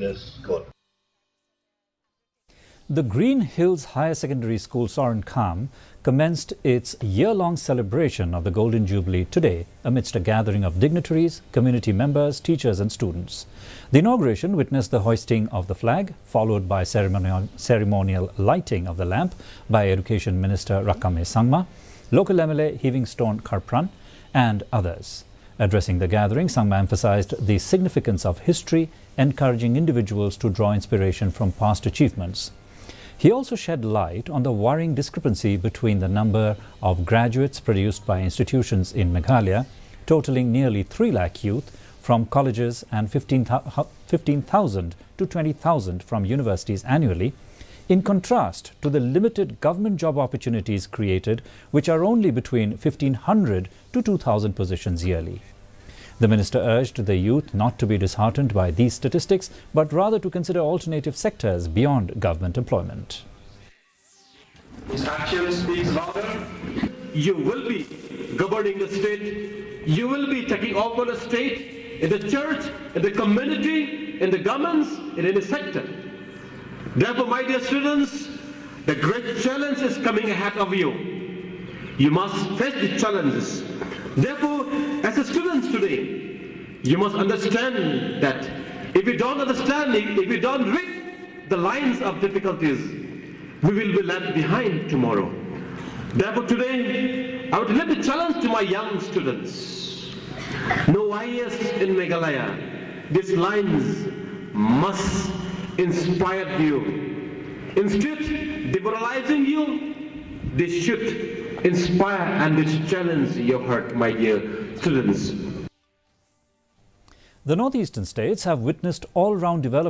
this goal. The Green Hills Higher Secondary School Soren Kham commenced its year-long celebration of the Golden Jubilee today amidst a gathering of dignitaries, community members, teachers and students. The inauguration witnessed the hoisting of the flag, followed by ceremonial lighting of the lamp by Education Minister Rakame Sangma, local MLA Hivingstone Karpran and others. Addressing the gathering, Sangma emphasized the significance of history, encouraging individuals to draw inspiration from past achievements. He also shed light on the worrying discrepancy between the number of graduates produced by institutions in Meghalaya, totaling nearly 3 lakh youth from colleges and 15,000 to 20,000 from universities annually, in contrast to the limited government job opportunities created, which are only between 1,500 to 2,000 positions yearly. The minister urged the youth not to be disheartened by these statistics, but rather to consider alternative sectors beyond government employment. His action speaks louder. You will be governing the state. You will be taking over the state, in the church, in the community, in the governments, in any sector. Therefore, my dear students, the great challenge is coming ahead of you. You must face the challenges. Therefore, as a student today, you must understand that if you don't understand, if you don't read the lines of difficulties, we will be left behind tomorrow. Therefore, today, I would give the challenge to my young students. No IAS in Meghalaya. These lines must inspire you. Instead, demoralizing you, they should inspire and challenge your heart, my dear students. The northeastern states have witnessed all-round development